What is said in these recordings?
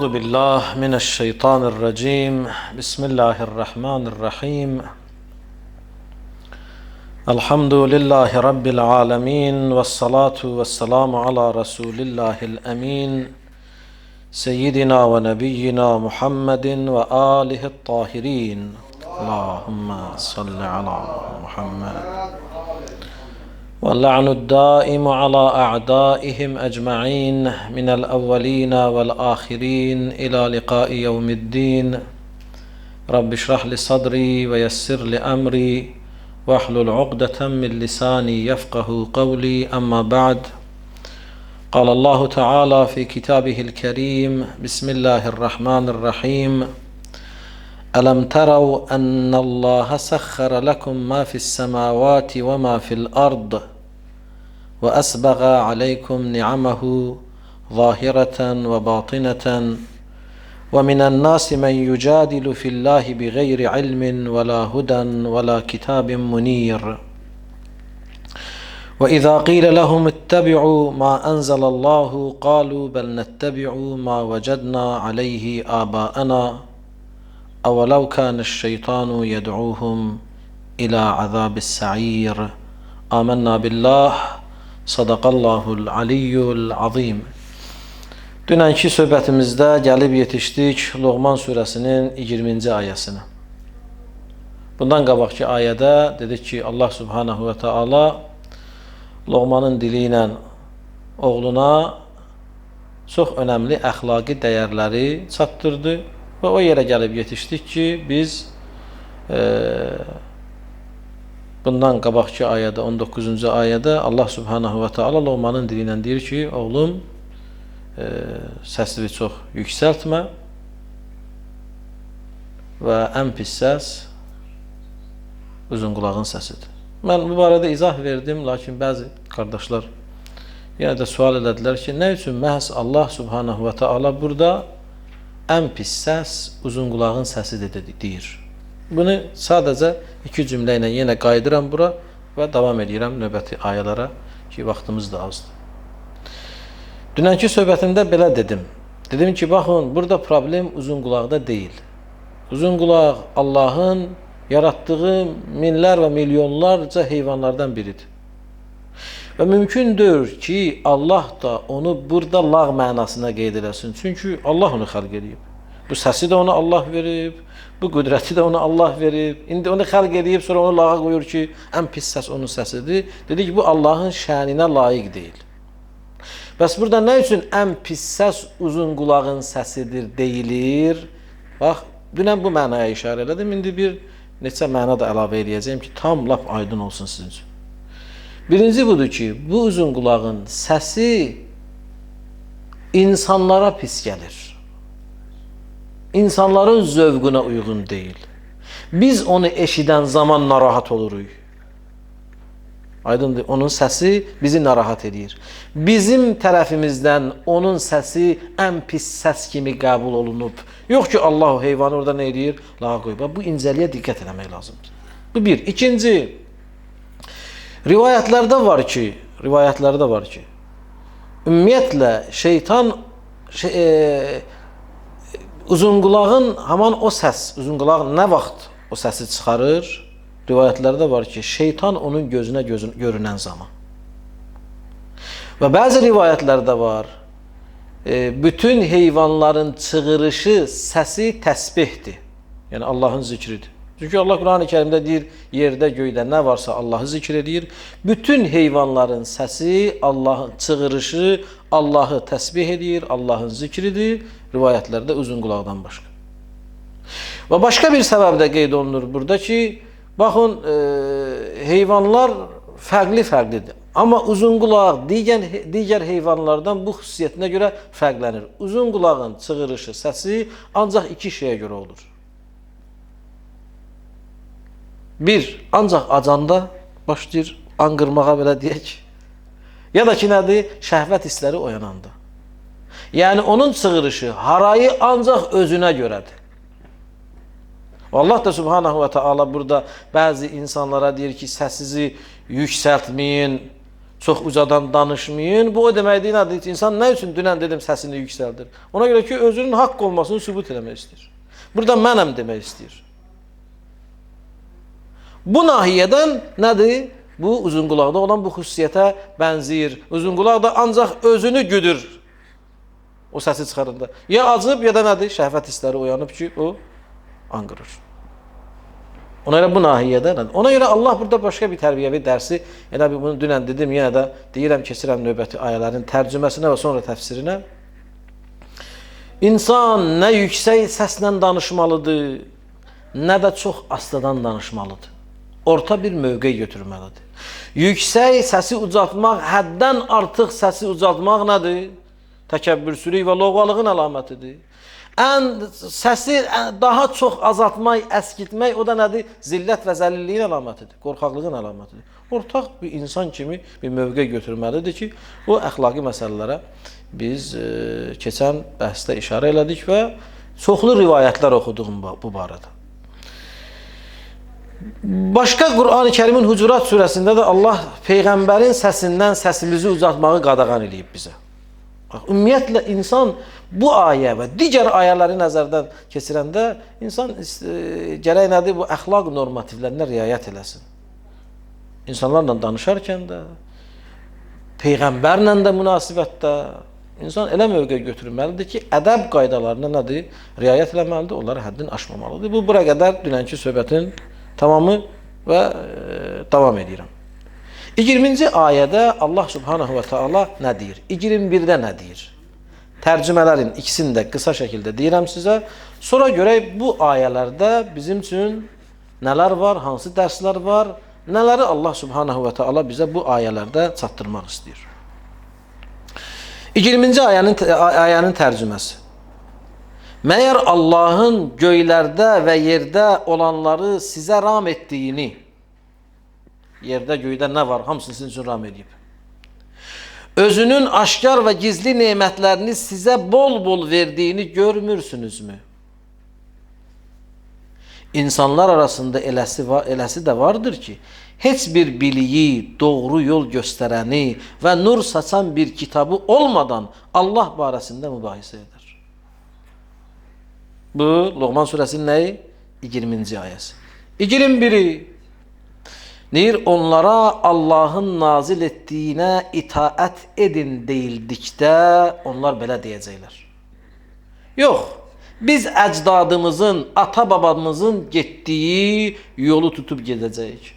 Euzu billah mineşşeytanirracim. Bismillahirrahmanirrahim. Elhamdülillahi rabbil alamin ve's salatu vesselamu ala rasulillahil emin. Seyyidina ve nebiyyina Muhammedin ve alihi't tahirin. Allahumme salli ala Muhammed. واللعن الدائم على أعدائهم أجمعين من الأولين والآخرين إلى لقاء يوم الدين رب اشرح لي صدري ويسر لي أمري واحلل عقدة من لساني يفقه قولي أما بعد قال الله تعالى في كتابه الكريم بسم الله الرحمن الرحيم ألم تروا أن الله سخر لكم ما في السماوات وما في الأرض وأسبغ عليكم نعمه ظاهرة وباطنة ومن الناس من يجادل في الله بغير علم ولا هدى ولا كتاب منير وإذا قيل لهم اتبعوا ما أنزل الله قالوا بل نتبع ما وجدنا عليه آباءنا أولو كان الشيطان يدعوهم إلى عذاب السعير آمنا بالله sadaqallahul aliyyul azim. Dünənki söhbətimizdə gəlib yetişdik Loğman surəsinin 20-ci ayəsini. Bundan qabaqki ayədə dedik ki, Allah subhanahu və taala Loğmanın dili ilə oğluna çox önəmli əxlaqi dəyərləri çatdırdı və o yerə gəlib yetişdik ki, biz bundan qabaqki ayədə, 19-cu ayədə Allah subhanahu və taala Loğmanın dili ilə deyir ki, oğlum, səsini çox yüksəltmə və ən pis səs uzun qulağın səsidir. Mən bu barədə izah verdim, lakin bəzi qardaşlar yenə də sual elədilər ki, nə üçün məhz Allah subhanahu və taala burada ən pis səs uzun qulağın səsidir deyir. Bunu sadəcə iki cümlə ilə yenə qayıdıram bura və davam edirəm növbəti ayələrə ki, vaxtımız da azdır. Dünənki söhbətimdə belə dedim. Dedim ki, baxın, burada problem uzun qulaqda deyil. Uzun qulaq Allahın yaratdığı minlər və milyonlarca heyvanlardan biridir. Və mümkündür ki, Allah da onu burada lağ mənasına qeyd eləsin. Çünki Allah onu xəlq edib. Bu səsi də ona Allah verib, bu qüdrəti də ona Allah verib. İndi onu xəlq edib, sonra onu lağa qoyur ki, ən pis səs onun səsidir. Dedi ki, bu Allahın şəninə layiq deyil. Bəs burada nə üçün ən pis səs uzun qulağın səsidir deyilir? Bax, dünən bu mənaya işarə elədim. İndi bir neçə məna da əlavə edəcəyim ki, tam lap aydın olsun sizin üçün. Birinci budur ki, bu uzun qulağın səsi insanlara pis gəlir. İnsanların zövquna uyğun deyil. Biz onu eşidən zaman narahat oluruq. Aydındır, onun səsi bizi narahat edir. Bizim tərəfimizdən onun səsi ən pis səs kimi qəbul olunub. Yox ki, Allah o heyvanı orada nə edir? Lağa qoyub. Bu incəliyə diqqət eləmək lazımdır. Bu bir. İkinci, rivayətlərdə var ki, ümumiyyətlə şeytan uzunqulağın haman o səs, uzunqulaq nə vaxt o səsi çıxarır? Rivayətlərdə var ki, şeytan onun gözünə görünən zaman. Və bəzi rivayətlərdə var, bütün heyvanların çığırışı, səsi təsbihdir. Yəni Allahın zikridir. Çünki Allah Quran-ı Kərimdə deyir, yerdə, göydə nə varsa Allahı zikr edir. Bütün heyvanların səsi, Allahın çığırışı, Allahı təsbih edir, Allahın zikridir. Rivayətlərdə uzun qulaqdan başqa. Və başqa bir səbəb də qeyd olunur burada ki, baxın, heyvanlar fərqli-fərqlidir. Amma uzun qulaq digər heyvanlardan bu xüsusiyyətinə görə fərqlənir. Uzun qulağın çığırışı, səsi ancaq iki şeyə görə olur. Bir, ancaq acanda başlayır anqırmağa belə deyək. Ya da ki, nədir? Şəhvət hissləri oyananda. Yəni, onun çığırışı, harayı ancaq özünə görədir. Allah da subhanahu və taala burada bəzi insanlara deyir ki, səsizi yüksəltməyin, Çox ucadan danışmayın. Bu o deməkdir, nədir? İnsan nə üçün dünən dedim səsini yüksəldir? Ona görə ki, özünün haqq olmasını sübut eləmək istəyir. Burada mənəm demək istəyir. Bu nahiyədən nədir? Bu uzunqulaqda olan bu xüsusiyyətə bənzəyir. Uzunqulaq da ancaq özünü güdür o səsi çıxarında. Ya acıb, ya da nədir? Şəhvət hissləri uyanıb ki, o anqırır. Ona görə bu nahiyədə nədir? Ona görə Allah burada başqa bir tərbiyəvi dərsi, elə bir bunu dünən dedim, yenə də deyirəm, keçirəm növbəti ayələrin tərcüməsinə və sonra təfsirinə. İnsan nə yüksək səslə danışmalıdır, nə də çox astadan danışmalıdır. Orta bir mövqe götürməlidir. Yüksək səsi ucaltmaq, həddən artıq səsi ucaltmaq nədir? Təkəbbürsülük və loğvalığın əlamətidir. Səsi daha çox azaltmaq, əskitmək, o da nədir? Zillət və zəlilliyin əlamətidir, qorxaqlığın əlamətidir. Ortaq bir insan kimi bir mövqe götürməlidir ki, o əxlaqi məsələlərə biz keçən bəhsdə işarə elədik və çoxlu rivayətlər oxuduğum bu barədə. Başqa Qur'an-ı Kərimin Hucurat surəsində də Allah Peyğəmbərin səsindən səsimizi ucaltmağı qadağan edib bizə. Ümumiyyətlə, insan bu ayə və digər ayələri nəzərdən keçirəndə insan gərək nədir? Bu əxlaq normativlərinə riayət eləsin. İnsanlarla danışarkən də, Peyğəmbərlə də münasibətdə insan elə mövqe götürməlidir ki, ədəb qaydalarına nədir? Riayət eləməlidir, onları həddini aşmamalıdır. Bu, bura qədər dünənki söhbətin tamamı və davam edirəm. 20-ci ayədə Allah Subhanahu və Teala nə deyir? 21-də nə deyir? Tərcümələrin ikisini də qısa şəkildə deyirəm sizə. Sonra görək bu ayələrdə bizim üçün nələr var, hansı dərslər var, nələri Allah Subhanahu və Teala bizə bu ayələrdə çatdırmaq istəyir. 20-ci ayənin tərcüməsi. Məyər Allahın göylərdə və yerdə olanları sizə ram etdiyini, yerdə, göydə nə var, hamısını sizin üçün ram edib. Özünün aşkar və gizli nemətlərini sizə bol-bol verdiyini görmürsünüzmü? İnsanlar arasında eləsi də vardır ki, heç bir biliyi, doğru yol göstərəni və nur saçan bir kitabı olmadan Allah barəsində mübahisə edər. Bu, Loğman surəsinin nəyi? 20-ci ayəsi. 21-i deyir, onlara Allahın nazil etdiyinə itaət edin deyildikdə onlar belə deyəcəklər. Yox, biz əcdadımızın, ata-babamızın getdiyi yolu tutub gedəcəyik.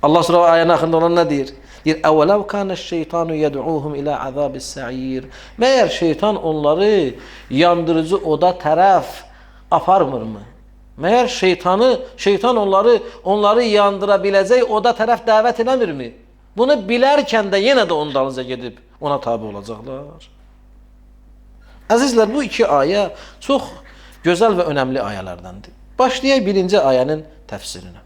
Allah sonra ayənin axırında olan nə deyir? Deyir, əvvələv kənəş-şeytanu yəd'uhum ilə əzab-ı-sə'ir. Məyər şeytan onları yandırıcı oda tərəf aparmırmı? Məyər şeytan onları yandıra biləcək oda tərəf dəvət eləmirmi? Bunu bilərkən də yenə də onun dalınca gedib ona tabi olacaqlar. Əzizlər, bu iki ayə çox gözəl və önəmli ayələrdəndir. Başlayaq birinci ayənin təfsirinə.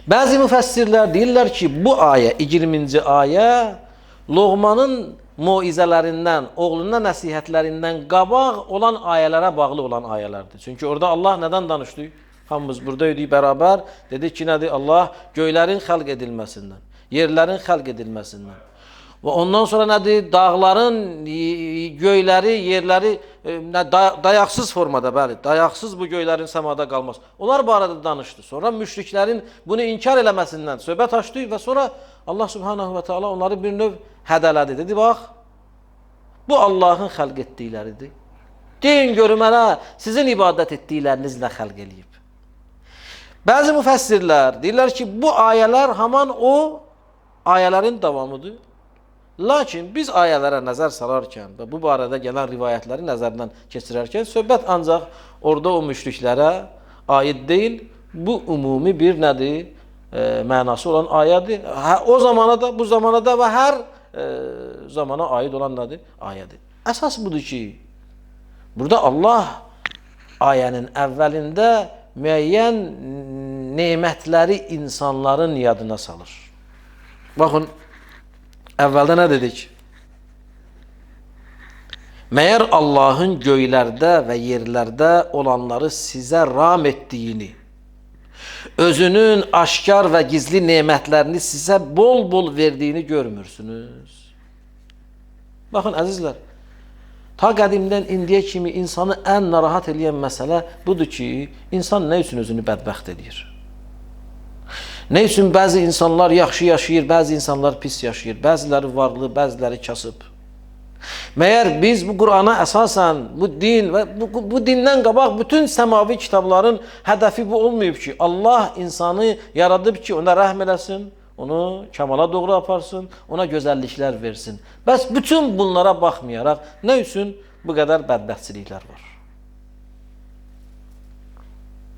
Bəzi müfəssirlər deyirlər ki, bu ayə, 20-ci ayə Loğmanın moizələrindən, oğluna nəsihətlərindən qabaq olan ayələrə bağlı olan ayələrdir. Çünki orada Allah nədən danışdı? Hamımız buradaydık bərabər. Dedik ki, nədir? Allah göylərin xəlq edilməsindən, yerlərin xəlq edilməsindən. Və ondan sonra nədir? Dağların, göyləri, yerləri dayaqsız formada, bəli, dayaqsız bu göylərin səmada qalması. Onlar barədə danışdı. Sonra müşriklərin bunu inkar eləməsindən söhbət açdı və sonra Allah Subhanahu və Teala onları bir növ hədələdi. Dedi, bax, bu Allahın xəlq etdikləridir. Deyin görüm hələ sizin ibadət etdiklərinizlə xəlq eləyib. Bəzi müfəssirlər deyirlər ki, bu ayələr haman o ayələrin davamıdır. Lakin biz ayələrə nəzər salarkən və bu barədə gələn rivayətləri nəzərdən keçirərkən söhbət ancaq orada o müşriklərə aid deyil, bu ümumi bir nədir? Mənası olan ayədir. O zamana da, bu zamana da və hər zamana aid olan nədir? Ayədir. Əsas budur ki, burada Allah ayənin əvvəlində müəyyən nemətləri insanların yadına salır. Baxın, əvvəldə nə dedik? Məyər Allahın göylərdə və yerlərdə olanları sizə ram etdiyini, özünün aşkar və gizli nemətlərini sizə bol-bol verdiyini görmürsünüz. Baxın, əzizlər, ta qədimdən indiyə kimi insanı ən narahat edən məsələ budur ki, insan nə üçün özünü bədbəxt edir? Nə üçün bəzi insanlar yaxşı yaşayır, bəzi insanlar pis yaşayır, bəziləri varlı, bəziləri kasıb? Məyər biz bu Qur'ana əsasən, bu din və bu dindən qabaq bütün səmavi kitabların hədəfi bu olmayıb ki, Allah insanı yaradıb ki, ona rəhm eləsin, onu kamala doğru aparsın, ona gözəlliklər versin. Bəs bütün bunlara baxmayaraq, nə üçün bu qədər bədbəxtçiliklər var?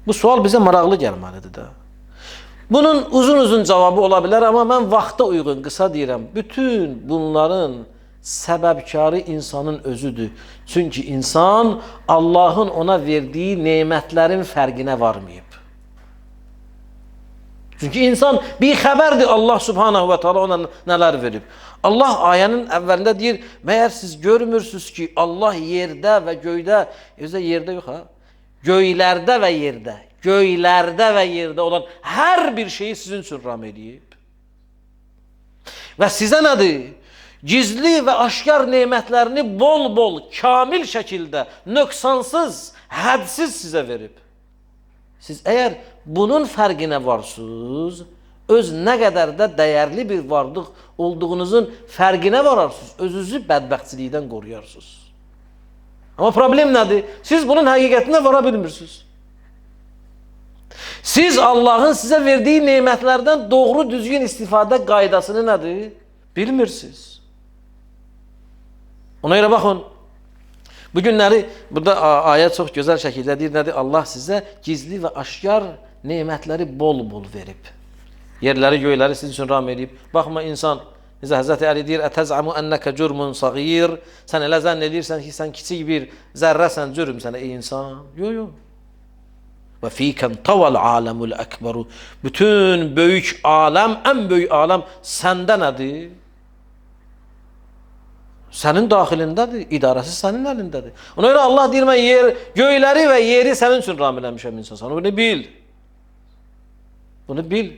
Bu sual bizə maraqlı gəlməlidir də. Bunun uzun-uzun cavabı ola bilər, amma mən vaxta uyğun qısa deyirəm. Bütün bunların səbəbkarı insanın özüdür. Çünki insan Allahın ona verdiyi nemətlərin fərqinə varmayıb. Çünki insan bir xəbərdir Allah subhanahu və teala ona nələr verib. Allah ayənin əvvəlində deyir, məyər siz görmürsünüz ki, Allah yerdə və göydə, yerdə yox ha, göylərdə və yerdə olan hər bir şeyi sizin üçün ram edib. Və sizə nədir? Gizli və aşkar nemətlərini bol-bol, kamil şəkildə, nöqsansız, hədsiz sizə verib. Siz əgər bunun fərqinə varsınız, öz nə qədər də dəyərli bir varlıq olduğunuzun fərqinə vararsınız, özünüzü bədbəxtçilikdən qoruyarsınız. Amma problem nədir? Siz bunun həqiqətinə vara bilmirsiniz. Siz Allahın sizə verdiyi nemətlərdən doğru düzgün istifadə qaydasını nədir? Bilmirsiniz. Ona görə baxın, bu günləri burada ayə çox gözəl şəkildə deyir, nədir? Allah sizə gizli və aşkar nemətləri bol-bol verib. Yerləri, göyləri sizin üçün ram edib. Baxma insan, necə Həzrəti Əli deyir, ətəz'amu ennəkə cürmun sağir. Sən elə zənn edirsən ki, sən kiçik bir zərrəsən, cürüm sənə ey insan. Yox. Və fikən taval aləmul əkbəru. Bütün böyük aləm, ən böyük aləm səndə nədir? Sənin daxilindədir, idarəsi sənin əlindədir. Ona görə Allah deyir, mən göyləri və yeri sənin üçün ram eləmişəm insan. Bunu bil. Bunu bil.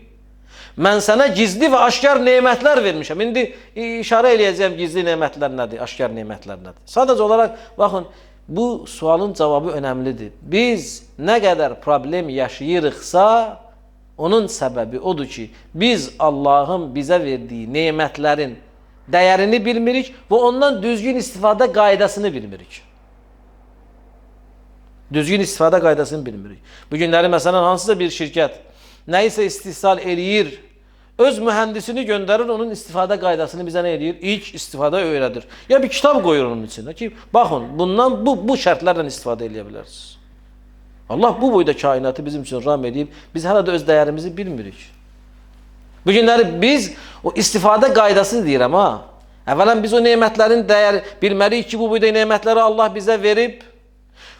Mən sənə gizli və aşkar nemətlər vermişəm. İndi işarə eləyəcəyim gizli nemətlər nədir, aşkar nemətlər nədir? Sadəcə olaraq, baxın, bu sualın cavabı önəmlidir. Biz nə qədər problem yaşayırıqsa, onun səbəbi odur ki, biz Allahın bizə verdiyi nemətlərin dəyərini bilmirik və ondan düzgün istifadə qaydasını bilmirik. Düzgün istifadə qaydasını bilmirik. Bu günləri məsələn hansısa bir şirkət nəyisə istehsal eləyir, öz mühəndisini göndərir, onun istifadə qaydasını bizə nə eləyir? İlk istifadə öyrədir. Ya bir kitab qoyur onun içində ki, baxın, bundan bu şərtlərlə istifadə eləyə bilərsiniz. Allah bu boyda kainatı bizim üçün ram edib, biz hələ də öz dəyərimizi bilmirik. Bu günləri biz o istifadə qaydası deyirəm ha. Əvvələn biz o nemətlərin dəyəri bilməliyik ki, bu boyda nemətləri Allah bizə verib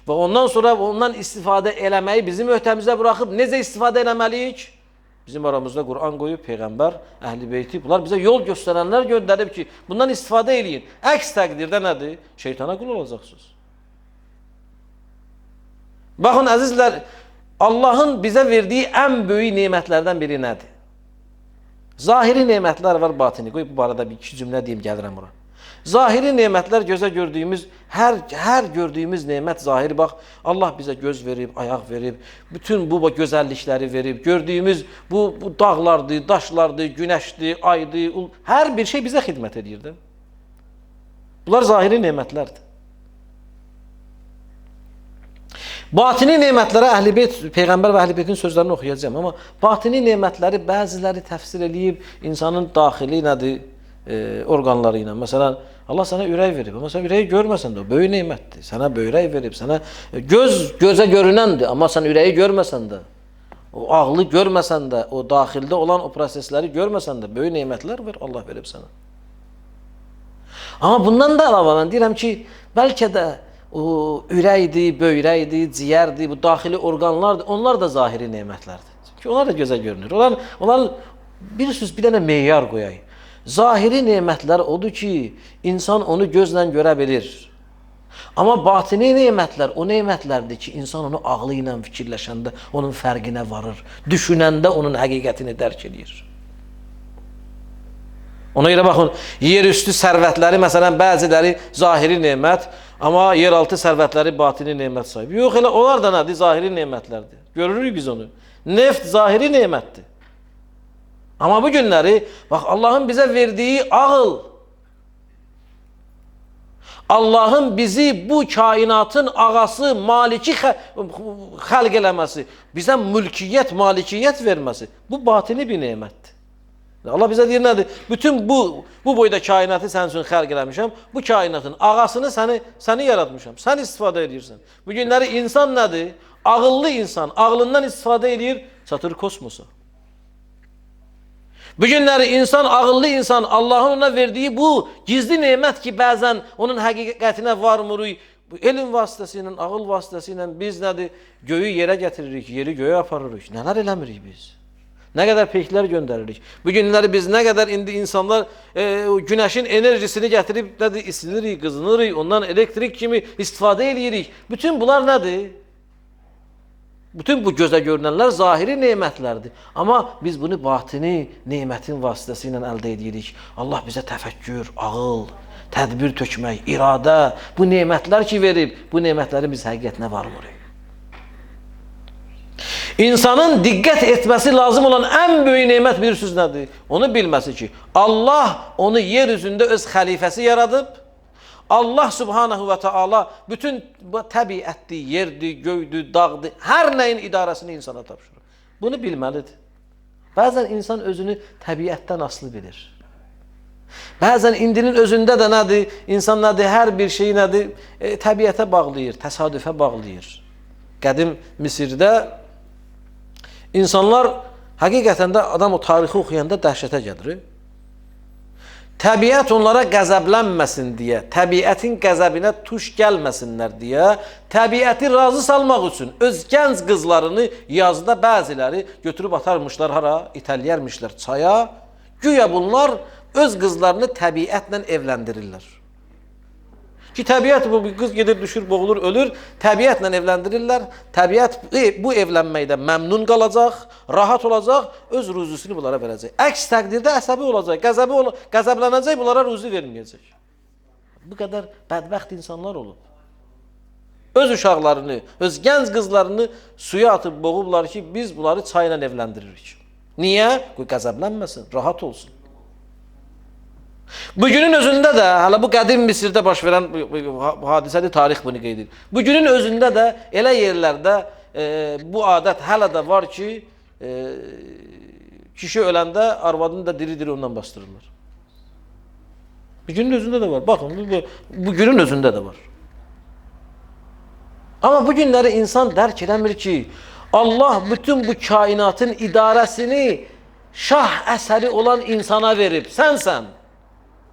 və ondan sonra ondan istifadə eləməyi bizim öhdəmizə buraxıb necə istifadə eləməliyik? Bizim aramızda Qur'an qoyub, Peyğəmbər, Əhl-i Beyti, bunlar bizə yol göstərənlər göndərib ki, bundan istifadə eləyin. Əks təqdirdə nədir? Şeytana qul olacaqsınız. Baxın, əzizlər, Allahın bizə verdiyi ən böyük nemətlərdən biri nədir? Zahiri nemətlər var, batini. Qoy bu barədə bir iki cümlə deyim, gəlirəm bura. Zahiri nemətlər gözə gördüyümüz, hər gördüyümüz nemət zahiri, bax, Allah bizə göz verib, ayaq verib, bütün bu gözəllikləri verib, gördüyümüz bu dağlardır, daşlardır, günəşdir, aydır, hər bir şey bizə xidmət edir də. Bunlar zahiri nemətlərdir. Batini nemətlərə Əhl-i Beyt, Peyğəmbər və Əhl-i Beytin sözlərini oxuyacağım, amma batini nemətləri bəziləri təfsir eləyib, insanın daxili nədir, orqanları ilə. Məsələn, Allah sənə ürək verib, amma sən ürəyi görməsən də, o böyük nemətdir. Sənə böyrək verib, sənə gözə görünəndir, amma sən ürəyi görməsən də, o ağlı görməsən də, o daxildə olan o prosesləri görməsən də, böyük nemətlər Allah verib sənə. Amma bundan da əlavə mən deyirəm ki, bəlkə də o ürəkdir, böyrəkdir, ciyərdir, bu daxili orqanlardır, onlar da zahiri nemətlərdir. Çünki onlar da gözə görünür. Onlar bilirsiniz, bir dənə meyar qoyayım. Zahiri nemətlər odur ki, insan onu gözlə görə bilir. Amma batini nemətlər o nemətlərdir ki, insan onu ağlı ilə fikirləşəndə onun fərqinə varır. Düşünəndə onun həqiqətini dərk edir. Ona görə baxın, yerüstü sərvətləri, məsələn, bəziləri zahiri nemət, amma yeraltı sərvətləri batini nemət sahibi. Yox, elə onlar da nədir? Zahiri nemətlərdir. Görürük biz onu. Neft zahiri nemətdir. Amma bu günləri, bax, Allahın bizə verdiyi ağıl, Allahın bizi bu kainatın ağası, maliki xəlq eləməsi, bizə mülkiyyət, malikiyyət verməsi, bu batini bir nemətdir. Allah bizə deyir nədir? Bütün bu boyda kainatı sənin üçün xəlq eləmişəm, bu kainatın ağasını səni yaratmışam, sən istifadə edirsən. Bu günləri insan nədir? Ağıllı insan, ağlından istifadə edir, çatır kosmosa. Bu günləri insan, ağıllı insan, Allahın ona verdiyi bu gizli nemət ki, bəzən onun həqiqətinə varmırıq, elm vasitəsilə, ağıl vasitəsilə biz nədir? Göyü yerə gətiririk, yeri göyə aparırıq. Nələr eləmirik biz? Nə qədər peyklər göndəririk? Bu günləri biz nə qədər indi insanlar günəşin enerjisini gətirib nədir? İsinirik, qızınırıq, ondan elektrik kimi istifadə edirik. Bütün bunlar nədir? Bütün bu gözə görünənlər zahiri nemətlərdir. Amma biz bunu batini nemətin vasitəsi ilə əldə edirik. Allah bizə təfəkkür, ağıl, tədbir tökmək, iradə, bu nemətlər ki verib, bu nemətləri biz həqiqətinə varmırıq. İnsanın diqqət etməsi lazım olan ən böyük nemət bilirsiniz nədir? Onu bilməsi ki, Allah onu yer üzündə öz xəlifəsi yaradıb, Allah subhanahu və taala bütün təbiətdir, yerdir, göydür, dağdır, hər nəyin idarəsini insana tapşırır. Bunu bilməlidir. Bəzən insan özünü təbiətdən asılı bilir. Bəzən indinin özündə də nədir? İnsan nədir? Hər bir şeyi nədir? Təbiətə bağlayır, təsadüfə bağlayır. Qədim Misirdə İnsanlar həqiqətən də adam o tarixi oxuyanda dəhşətə gəlir. Təbiət onlara qəzəblənməsin deyə, təbiətin qəzəbinə tuş gəlməsinlər deyə, təbiəti razı salmaq üçün öz gənc qızlarını yazda bəziləri götürüb atarmışlar hara, itələyərmişlər çaya. Güya bunlar öz qızlarını təbiətlə evləndirirlər. Ki təbiət bu qız gedir, düşür, boğulur, ölür. Təbiətlə evləndirirlər. Təbiət bu evlənməkdə məmnun qalacaq, rahat olacaq, öz ruzusunu bunlara verəcək. Əks təqdirdə əsəbi olacaq, qəzəblənəcək, bunlara ruzu verməyəcək. Bu qədər bədbəxt insanlar olub. Öz uşaqlarını, öz gənc qızlarını suya atıb boğublar ki, biz bunları çayla evləndiririk. Niyə? Qoy qəzəblənməsin, rahat olsun. Bugünün özündə də, hələ bu qədim Misirdə baş verən hadisədir, tarix bunu qeyd edir. Bugünün özündə də elə yerlərdə bu adət hələ də var ki, kişi öləndə arvadını da diri-diri ondan bastırırlar. Bugünün özündə də var. Baxın, bugünün özündə də var. Amma bu günləri insan dərk eləmir ki, Allah bütün bu kainatın idarəsini şah əsəri olan insana verib. Sənsən.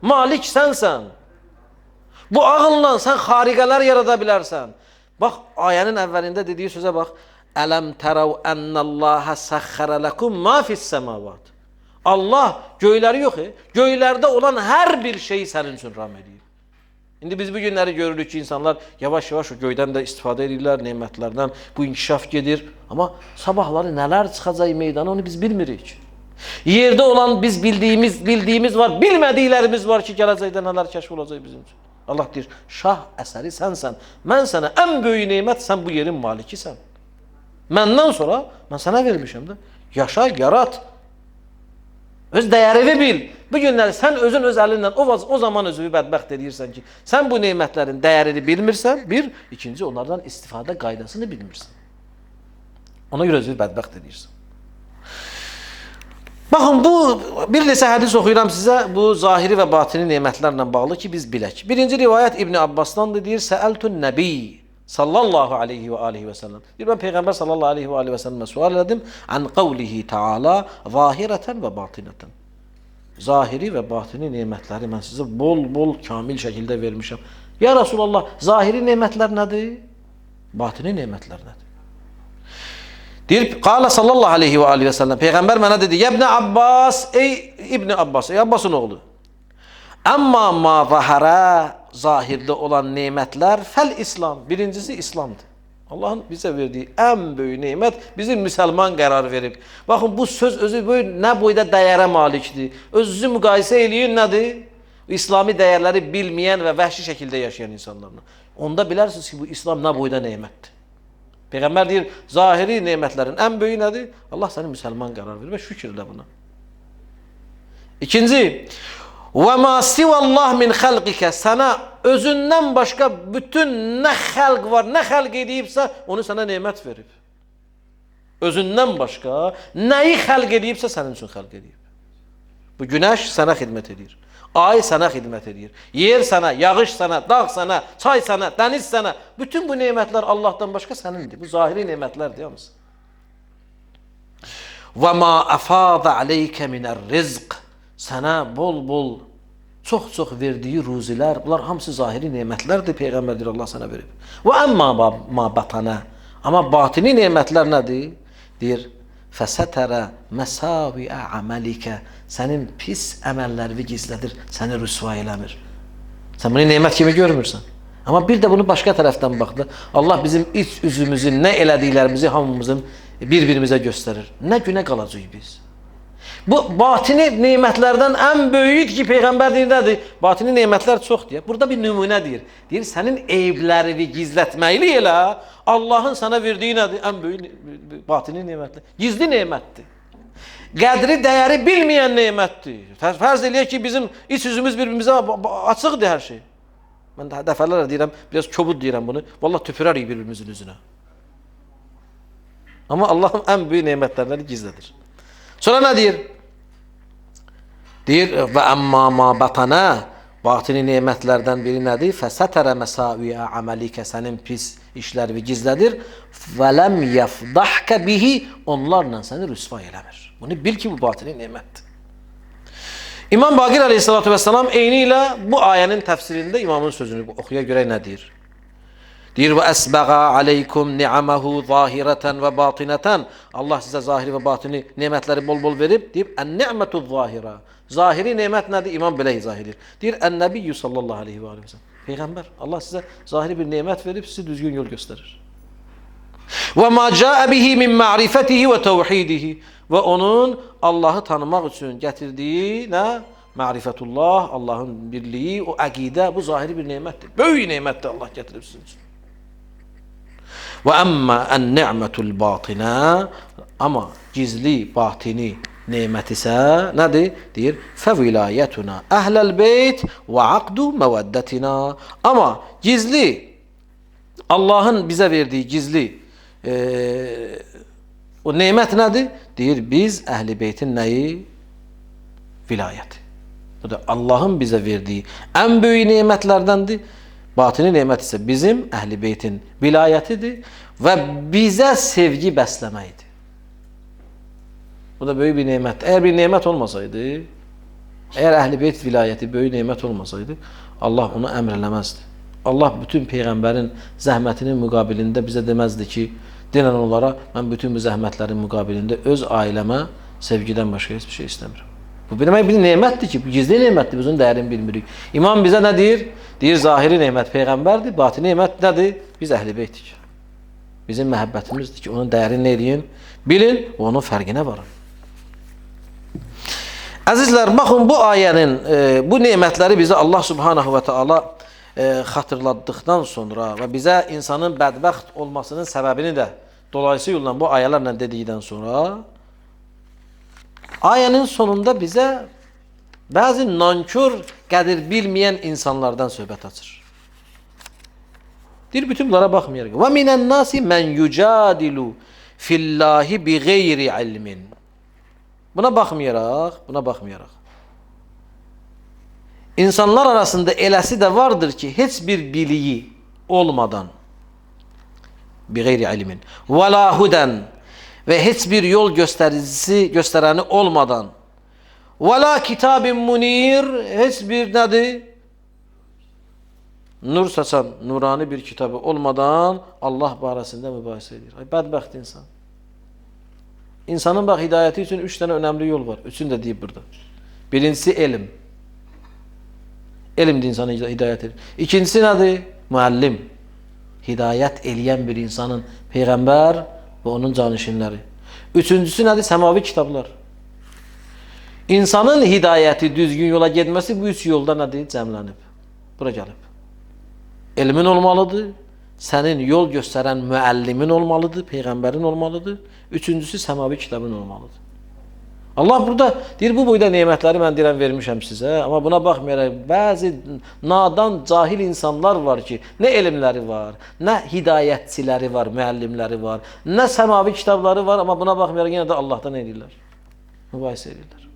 Malik sənsən. Bu ağılla sən xariqələr yarada bilərsən. Bax, ayənin əvvəlində dediyi sözə bax. Ələm tərəv ənəlləhə səxxərə ləkum ma fissəmavat. Allah göyləri yox, göylərdə olan hər bir şeyi sənin üçün ram edir. İndi biz bu günləri görürük ki, insanlar yavaş-yavaş o göydən də istifadə edirlər, nemətlərdən bu inkişaf gedir. Amma sabahları nələr çıxacaq meydana onu biz bilmirik. Yerdə olan biz bildiyimiz var, bilmədiklərimiz var ki, gələcəkdə nələr kəşf olacaq bizim üçün. Allah deyir, şah əsəri sənsən, mən sənə ən böyük nemət, sən bu yerin malikisən. Məndən sonra, mən sənə vermişəm də, yaşa, yarat, öz dəyərini bil. Bu günləri sən özün öz əlindən o zaman özünü bədbəxt edirsən ki, sən bu nemətlərin dəyərini bilmirsən, bir, ikinci onlardan istifadə qaydasını bilmirsən. Ona görə özünü bədbəxt edirsən. Baxın, bu bir neçə hədis oxuyuram sizə, bu zahiri və batini nemətlərlə bağlı ki, biz bilək. Birinci rivayət İbn Abbasdandır, deyir, Səəltun Nəbi sallallahu aleyhi və aleyhi və səlləm. Deyir, mən Peyğəmbər sallallahu aleyhi və aleyhi və səlləmə sual elədim, ən qavlihi ta'ala zahirətən və batinətən. Zahiri və batini nemətləri mən sizə bol-bol, kamil şəkildə vermişəm. Ya Rasulallah, zahiri nemətlər nədir? Batini nemətlər nədir? Deyir, qala sallallahu aleyhi və aleyhi və səlləm, Peyğəmbər mənə dedi, İbn Abbas, ey İbn Abbas, ey Abbasın oğlu, əmmə ma zahərə zahirde olan nimetler fel İslam. Birincisi İslam'dır. Allah'ın bize verdiği en büyük nimet bizim Müslüman karar verip. Bakın bu söz özü böyle ne boyda değere malikdir. Özünüzü müqayisə eləyin nedir? İslami değerleri bilmeyen ve vəhşi şekilde yaşayan insanlarla. Onda bilersiniz ki bu İslam ne boyda nimettir. Peygamber deyir, zahiri nimetlerin en büyüğü nedir? Allah seni Müslüman karar verir ve şükürle buna. İkinci, وَمَا سِوَ اللّٰهِ مِنْ خَلْقِكَ sana özünden başka bütün ne halk var, ne halk ediyipse onu sana nimet verip. Özünden başka neyi halk ediyipse senin için halk ediyip. Bu güneş sana hizmet edir. Ay sana hizmet edir. Yer sana, yağış sana, dağ sana, çay sana, deniz sana. Bütün bu nimetler Allah'tan başka senindir. Bu zahiri nimetler diyor musun? وَمَا أَفَاضَ عَلَيْكَ مِنَ الرِّزْقِ sana bol bol çok verdiği ruziler, bunlar hamısı zahiri nimetlerdir. Peygamberdir Allah sana verip. Ve emma ma batana ama batini nimetler nedir? Deyir فَسَتَرَ مَسَاوِئَ عَمَلِكَ senin pis əməllərini gizlədir, səni rüsva eləmir. Sen bunu nimet kimi görmürsən. Ama bir de bunu başka taraftan baktı. Allah bizim iç üzümüzün ne elədiklərimizi hamımızın bir-birimizə gösterir. Ne güne kalacağız biz? Bu batini nimetlerden en büyük ki Peygamber deyir, batini nimetler çok diye. Burada bir nümunə deyir. Deyir, senin eyiblərini gizlətməklə elə Allah'ın sana verdiği nedir? En büyük batini nimetler. Gizli nimettir. Qədri, değeri bilmeyen nimettir. Farz eləyək ki, bizim iç yüzümüz birbirimize açıqdır her şey. Ben daha dəfələrlə deyirəm, biraz kobud deyirəm bunu. Vallahi tüpürərik birbirimizin üzünə. Ama Allah'ın en büyük nimetlerini gizledir. Sonra ne deyir? Deyir ve amma ma batana batini nimetlerden biri nedir? Fesetere mesaviye amelike senin pis işlerini gizledir. Ve lem yafdahke bihi onlarla seni rüsva eylemir. Bunu bil ki bu batini nimettir. İmam Bakir Aleyhisselatü Vesselam eyniyle bu ayenin tefsirinde imamın sözünü okuya göre ne deyir? Deyir ve esbaga aleykum ni'amahu zahireten ve batineten. Allah size zahiri ve batini nimetleri bol bol verip deyip en ni'metu zahira. Zahiri nimet nedir? İmam belə izah edir. Deyir en nebiyyü sallallahu aleyhi ve sellem. Peygamber Allah size zahiri bir nimet verip sizi düzgün yol gösterir. Ve ma ca'e bihi min ma'rifetihi ve tevhidihi. Ve onun Allah'ı tanımak için getirdiği ne? Ma'rifetullah, Allah'ın birliği, o akide, bu zahiri bir nimettir. Böyle nimettir Allah getirip sizin için. Ve emma en ni'metul batina ama gizli batini nimet ise nedir? Deyir fevilayetuna ehlel beyt ve akdu meveddetina ama gizli Allah'ın bize verdiği gizli o nimet nedir? Deyir biz ehli beytin neyi? Vilayeti. Bu da Allah'ın bize verdiği en büyük nimetlerdendir. Batini nimet ise bizim ehli beytin vilayetidir ve bize sevgi beslemeydi. Bu da büyük bir nimet. Eğer bir nimet olmasaydı, eğer ehli beyt vilayeti büyük nimet olmasaydı, Allah onu emrelemezdi. Allah bütün peygamberin zahmetinin mukabilinde bize demezdi ki, dinen onlara ben bütün bu zahmetlerin mukabilinde öz aileme sevgiden başka hiçbir şey istemiyorum. Bu demek bir nimettir ki, bu gizli nimettir, bizim değerini bilmirik. İmam bize ne deyir? Deyir zahiri nimet peygamberdir, batini nimet nedir? Biz ehli beytik. Bizim məhəbbətimizdir ki, onun değerini ne deyin? Bilin, onun fərqinə varın. Əzizlər, baxın bu ayenin, bu nimetleri bize Allah Subhanahu ve Teala hatırladıktan sonra ve bize insanın bədbəxt olmasının sebebini de dolayısıyla bu ayelerle dedikten sonra ayenin sonunda bize bazı nankör, qədir bilmeyen insanlardan söhbət açır. Deyir, bütün bunlara baxmayaraq. Və minən nasi mən yucadilu fillahi bi geyri ilmin. Buna baxmayaraq. İnsanlar arasında eləsi de vardır ki, heç bir biliyi olmadan bi geyri ilmin və la huden ve hiçbir yol göstereni olmadan ve la kitabin munir hiçbir nedir? Nur saçan nurani bir kitabı olmadan Allah barəsində mübahisə edir. Ay bədbəxt insan. İnsanın bak hidayeti için 3 tane önemli yol var. Üçünü de deyib burada. Birincisi elm. Elm də insana hidayət edir. İkincisi nədir? Müəllim. Hidayət eləyən bir insanın Peyğəmbər və onun canişinləri. Üçüncüsü nədir? Səmavi kitablar. İnsanın hidayəti, düzgün yola getməsi bu üç yolda nədir? Cəmlənib. Bura gəlib. Elmin olmalıdır. Sənin yol göstərən müəllimin olmalıdır. Peyğəmbərin olmalıdır. Üçüncüsü səmavi kitabın olmalıdır. Allah burada deyir, bu boyda nemətləri mən deyirəm vermişəm sizə. Amma buna baxmayaraq bəzi nadan, cahil insanlar var ki, nə elmləri var, nə hidayətçiləri var, müəllimləri var, nə səmavi kitabları var. Amma buna baxmayaraq yenə də Allahdan nə edirlər? Mübahisə edirlər.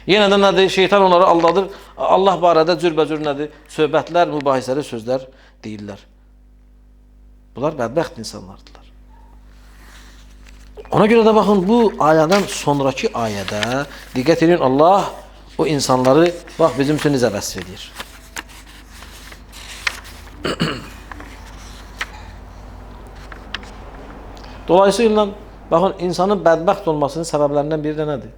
Yenə də nədir? Şeytan onları aldadır. Allah barədə cürbəcür nədir? Söhbətlər, mübahisəli sözlər deyirlər. Bunlar bədbəxt insanlardılar. Ona görə də baxın, bu ayədən sonraki ayədə diqqət edin, Allah o insanları bax bizim üçün necə vəsf edir. Dolayısıyla baxın, insanın bədbəxt olmasının səbəblərindən biri də nədir?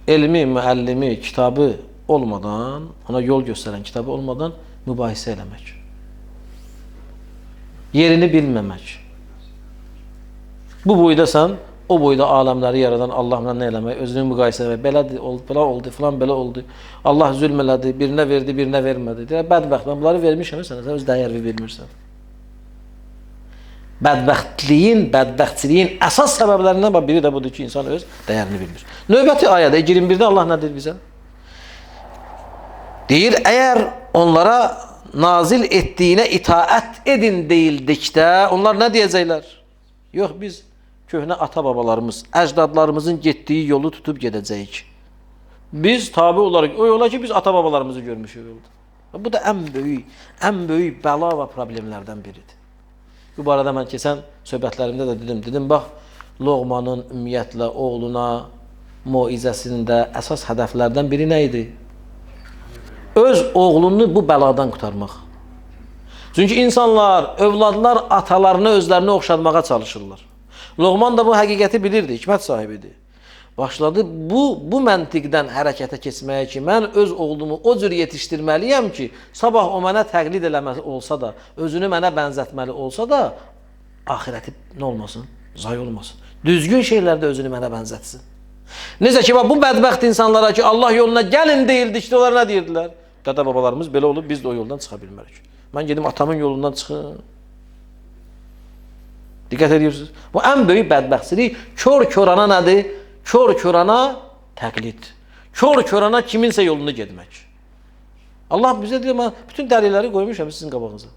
Elmi, müəllimi, kitabı olmadan, ona yol göstərən kitabı olmadan mübahisə eləmək. Yerini bilməmək. Bu boydasan, o boyda aləmləri yaradan Allahla nə eləmək, özünü müqayisə eləmək, belə oldu, filan belə oldu, Allah zülm elədi, birinə verdi, birinə vermədi. Deyək, bədbəxt, mən bunları vermişəm, sən öz dəyərini bilmirsən. Bədbəxtliyin, bədbəxtçiliyin əsas səbəblərindən biri də budur ki, insan öz dəyərini bilmir. Növbəti ayədə 21-də Allah nə deyir bizə? Deyir, əgər onlara nazil etdiyinə itaət edin deyildikdə, onlar nə deyəcəklər? Yox, biz köhnə ata-babalarımız, əcdadlarımızın getdiyi yolu tutub gedəcəyik. Biz tabi olaraq o yola ki, biz ata-babalarımızı görmüşük yolda. Bu da ən böyük bəla və problemlərdən biridir. Bu barədə mən keçən söhbətlərimdə də dedim, bax, Loğmanın ümumiyyətlə oğluna moizəsində əsas hədəflərdən biri nə idi? Öz oğlunu bu bəladan qurtarmaq. Çünki insanlar, övladlar atalarını özlərini oxşatmağa çalışırlar. Loğman da bu həqiqəti bilirdi, hikmət sahibidir. Başladı bu məntiqdən hərəkətə keçməyə ki, mən öz oğlumu o cür yetişdirməliyəm ki, sabah o mənə təqlid eləməli olsa da, özünü mənə bənzətməli olsa da, axirəti nə olmasın? Zay olmasın. Düzgün şeylərdə özünü mənə bənzətsin. Necə ki, bu bədbəxt insanlara ki, Allah yoluna gəlin deyildikdə, onlar nə deyirdilər? Dədə-babalarımız belə olub, biz də o yoldan çıxa bilmərik. Mən gedim atamın yolundan çıxın. Diqqət edirsiniz? Bu ən böyük bədbəxtçilik kör-körana nədir? Kör-körana təqlid. Kör-körana kiminsə yolunu getmək. Allah bizə deyir, mən bütün dəlilləri qoymuşam sizin qabağınıza.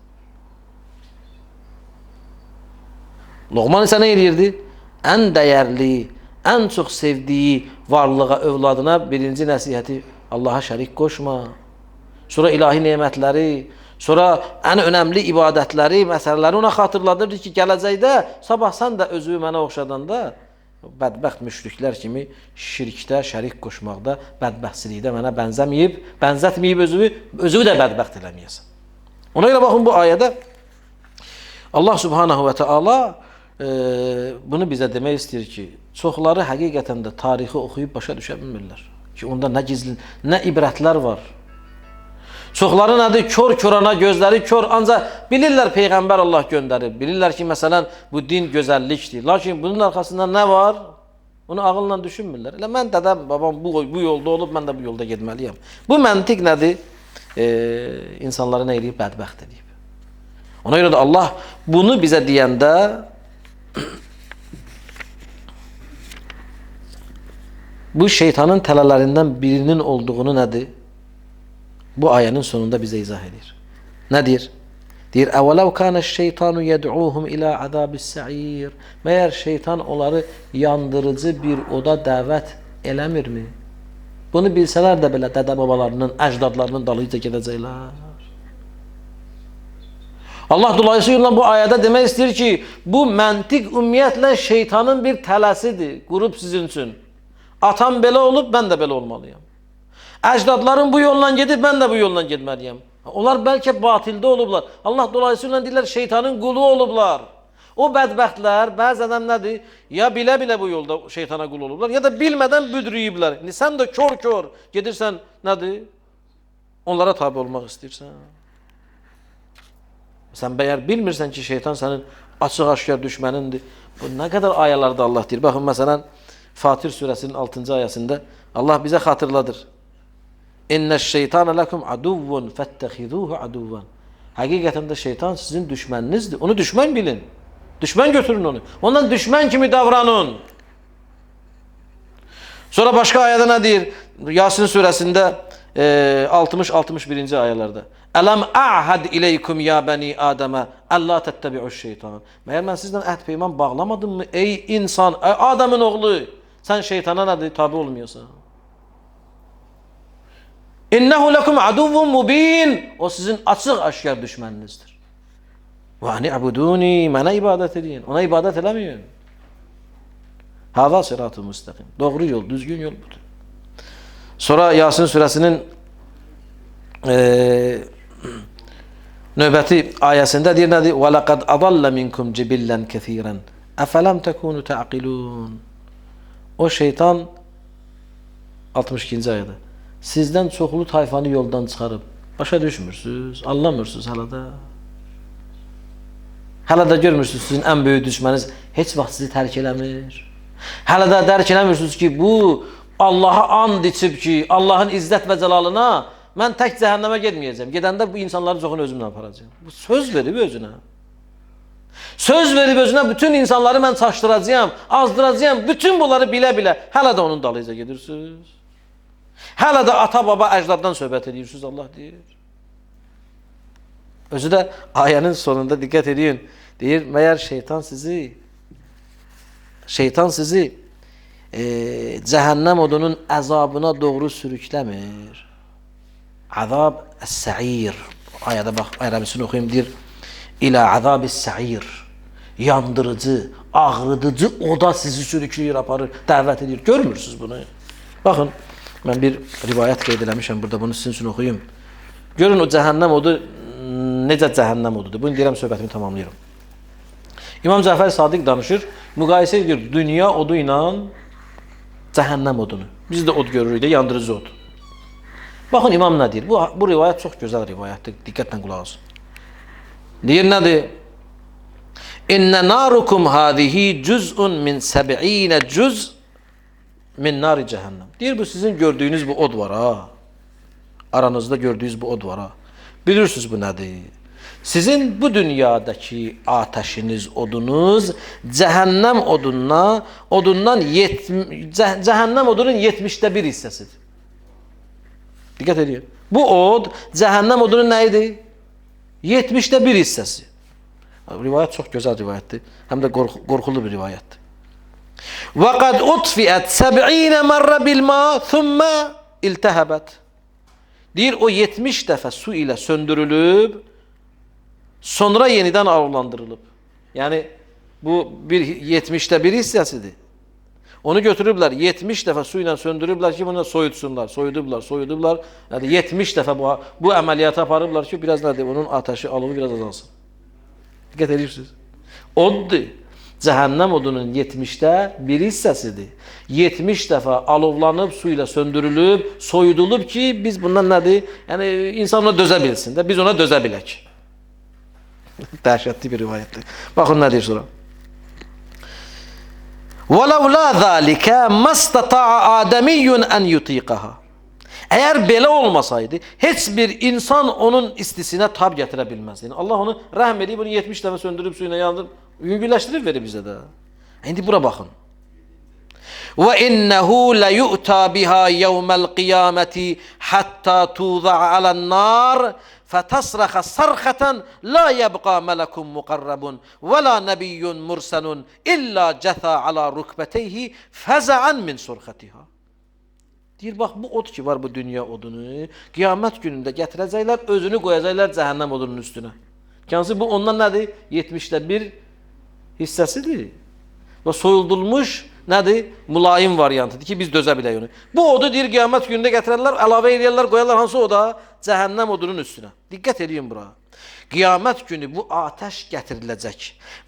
Loğman isə nə edirdi? Ən dəyərli, ən çox sevdiyi varlığa, övladına birinci nəsihəti Allaha şərik qoşma. Sonra ilahi nemətləri, sonra ən önəmli ibadətləri, məsələləri ona xatırladırdı ki, gələcəkdə, sabah sən də özü mənə oxşadanda, bədbəxt müşriklər kimi şirkdə, şərik qoşmaqda, bədbəxtçilikdə mənə bənzətməyib özü də bədbəxt eləməyəsən. Ona görə baxın bu ayədə Allah Subhanahu və Teala bunu bizə demək istəyir ki, çoxları həqiqətən də tarixi oxuyub başa düşə bilmirlər ki, onda nə gizli, nə ibrətlər var. Çoxları nədir? Kör-körana, gözləri kör, ancaq bilirlər Peyğəmbər Allah göndərir. Bilirlər ki, məsələn, bu din gözəllikdir. Lakin bunun arxasında nə var? Onu ağılla düşünmürlər. Elə mən dədəm, babam bu yolda olub, mən də bu yolda getməliyəm. Bu məntiq nədir? İnsanları nə edib? Bədbəxt edib. Ona görə də Allah bunu bizə deyəndə bu şeytanın tələlərindən birinin olduğunu nədir? Bu ayənin sonunda bizə izah edir. Nə deyir? Deyir, əvələv kânəş-şeytanu yəd'uhum ilə əzâbis-sə'ir. Məyər şeytan onları yandırıcı bir oda dəvət eləmirmi? Bunu bilsələr də belə dədə-babalarının, əcdadlarının dalıyca gedəcəklər. Allah dolayısıyla bu ayədə demək istəyir ki, bu məntiq ümumiyyətlə şeytanın bir tələsidir, qurub sizin üçün. Atam belə olub, mən də belə olmalıyam. Əcdadların bu yolla gedib, mən də bu yolla getməliyəm. Onlar bəlkə batildə olublar. Allah dolayısıyla deyirlər, şeytanın qulu olublar. O bədbəxtlər bəzən nədir? Ya bilə-bilə bu yolda şeytana qul olublar, ya da bilmədən büdrüyüblər. Sən də kör-kör gedirsən, nədir? Onlara tabi olmaq istəyirsən. Sən eğer bilmirsən ki, şeytan sənin açıq-aşkar düşmənindir. Bu nə qədər ayələrdə Allah deyir. Baxın, məsələn, Fatir surəsinin 6-cı ayəsində Allah bizə xatırladır. İnneş-şeytane lekum aduvvun fettehizuhu aduvvan. Həqiqətən də şeytan sizin düşməninizdir. Onu düşmən bilin. Düşmən götürün onu. Ondan düşmən kimi davranın. Sonra başqa ayədə nə deyir? Yasin surəsində 60-61-ci ayələrdə. Ələm a'had ileykum ya bəni Adəmə əllə təttəbi'uş şeytan. Məyər mən sizdən əhd peyman bağlamadım mı? Ey insan, ey Adəmin oğlu, sən şeytana nədir? Tabi olmuyorsan. İnnehu lekum aduvvun mubin. O sizin açıq-aşkar düşməninizdir. Və ani'buduni, mənə ibadət edin. Ona ibadət eləməyin. Hava sıratı müstəqim. Doğru yol, düzgün yol budur. Sonra Yasin surəsinin növbəti ayəsində deyir nədir? وَلَقَدْ أَضَلَّ مِنْكُمْ جِبِلًّا كَثِيرًا أَفَلَمْ تَكُونُوا تَعْقِلُونَ. O şeytan 62-ci ayədə sizdən çoxlu tayfanı yoldan çıxarıb. Başa düşmürsünüz, anlamırsınız hələ də. Hələ də görmürsünüz sizin ən böyük düşməniniz heç vaxt sizi tərk eləmir. Hələ də dərk eləmirsiniz ki, bu Allah'a and içib ki, Allah'ın izzət və cəlalına mən tək cəhənnəmə getməyəcəm. Gedəndə bu insanların çoxunu özümlə aparacağım. Bu söz verib özünə. Söz verib özünə bütün insanları mən çaşdıracağım, azdıracağım. Bütün bunları bilə-bilə hələ də onun dalıyca gedirsiniz. Hələ də ata-baba, əcdaddan söhbət edirsiniz, Allah deyir. Özü də ayənin sonunda diqqət edin. Deyir, məyər şeytan sizi cəhənnəm odunun əzabına doğru sürükləmir. Azab əs-sə'ir. Ayədə bax, ərəbisini oxuyayım, deyir. İlə azab-əs-sə'ir. Yandırıcı, ağrıdıcı oda sizi sürükləyir, aparır, dəvət edir. Görmürsünüz bunu. Baxın, mən bir rivayət qeyd eləmişəm burada, bunu sizin üçün oxuyayım. Görün o cəhənnəm odu necə cəhənnəm odudur. Bunu deyirəm, söhbətimi tamamlayıram. İmam Cəfər Sadiq danışır, müqayisə edir dünya odu ilə cəhənnəm odunu. Biz də od görürük də, yandırıcı od. Baxın, imam nə deyir? Bu rivayət çox gözəl rivayətdir. Diqqətlə qulaq asın. Deyir, nədir? İnnə narukum hadihi cüz'un min səb'inə cüz' min nari cəhənnəm. Deyir, bu sizin gördüyünüz bu od var ha. Aranızda gördüyünüz bu od var ha. Bilirsiniz bu nədir? Sizin bu dünyadaki ateşiniz, odunuz cəhənnəm cəhənnəm odunun 70'te 1 hissəsidir. Diqqət edin. Bu od cəhənnəm odunun nə idi? 70'te 1 hissəsi. Rivayət çox gözəl rivayətdir. Həm də qorxulu bir rivayətdir. Və qad utfiət 70 mərrə bilmə thumma iltəhəbət. Deyir, o 70 dəfə su ilə söndürülüb, sonra yenidən alovlandırılıb. Yəni, bu 70'te 1 hissəsidir. Onu götürüblər, 70 dəfə su ilə söndürüblər ki, bunu soyutsunlar, soyudublar. Yəni, 70 dəfə bu əməliyyatı aparıblar ki, biraz nədir, onun ateşi, alovu biraz azalsın. Diqqət edirsiniz. Oddur. Cəhənnəm odunun 70'te 1 hissəsidir. 70 dəfə alovlanıb, su ilə söndürülüb, soyudulub ki, biz bundan nədir? Yəni, insan ona dözə bilsin də, biz ona dözə bilək. Dəhşətli bir rivayətdir. Baxın nə deyir sonra. وَلَوْ لَا ذَٰلِكَ مَسْتَطَعَ آدَمِيٌّ أَنْ يُطِيقَهَا. Əgər belə olmasaydı, heç bir insan onun istisinə tab gətirə bilməz. Yəni, Allah onu rəhm edib, bunu 70 dəfə söndürüb, suyuna yandırıb, yüngülləşdirib verir bizə də. İndi bura baxın. وَإِنَّهُ لَيُؤْتَى بِهَا يَوْمَ الْقِيَامَةِ حَتَّى تُوضَعَ عَلَى النَّارِ فَتَصْرَخَ صَرْخَةً لَا يَبْقَى مَلَكٌ مُقَرَّبٌ وَلَا نَبِيٌّ مُرْسَلٌ إِلَّا جَثَى عَلَى رُكْبَتَيْهِ فَزَعًا مِنْ صُرْخَتِهَا. Deyir, bax, bu od ki var, bu dünya odunu, qiyamət günündə gətirəcəklər, özünü qoyacaqlar cəhənnəm odunun üstünə. Hansı bu ondan nədir? 70'te 1 hissəsidir. Və soyuldulmuş nədir? Mülayim variantıdır ki, biz dözə bilək onu. Bu odu deyir, qiyamət günündə gətirərlər, əlavə edirlər, qoyarlar hansı oda? Cəhənnəm odunun üstünə. Diqqət edin bura. Qiyamət günü bu ateş gətiriləcək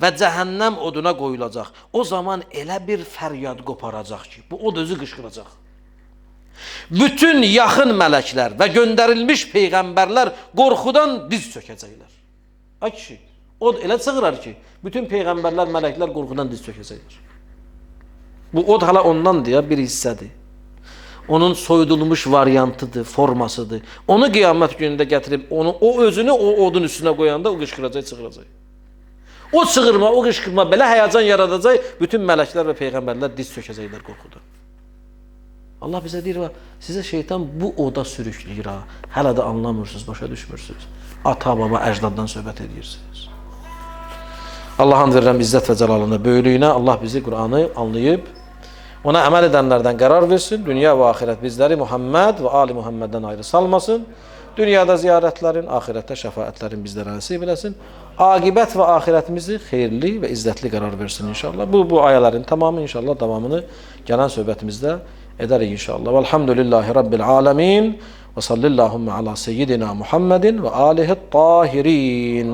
və cəhənnəm oduna qoyulacaq. O zaman elə bir fəryad qoparacaq ki, bu od özü qışqıracaq. Bütün yaxın mələklər və göndərilmiş peyğəmbərlər qorxudan diz çökəcəklər. Ay kişi, od elə çığırar ki, bütün peyğəmbərlər, mələklər qorxudan diz çökəcəklər. Bu od hala ondandır ya, bir hissədir. Onun soyudulmuş variantıdır, formasıdır. Onu qiyamət günündə gətirib, o özünü o odun üstünə qoyanda o qışqıracaq, çığıracaq. O çığırma, o qışqırma belə həyəcan yaradacaq, bütün mələklər və peyğəmbərlər diz çökəcəklər qorxudan. Allah bizə deyir, sizə şeytan bu oda sürükləyir ha. Hələ də anlamırsınız, başa düşmürsünüz. Ata, baba, əcdaddan söhbət edirsiniz. Allah'ın verirəm izzət və cəlalına, böyülüyünə. Allah bizi Qur'anı anlayıb, ona əməl edənlərdən qərar versin. Dünya və axirət bizləri Muhammed və Ali Muhammeddən ayrı salmasın. Dünyada ziyarətlərin, axirətdə şəfaətlərin bizlərə nəsib eləsin. Aqibət və axirətimizi xeyirli və izzətli qərar versin inşallah. Bu ayələrin tamamı inşallah davamını gələn söhbətimizdə edərik inşallah. Velhamdülillahi Rabbil alemin. Və sallillahumma ala seyyidina Muhammedin və alihi tahirin.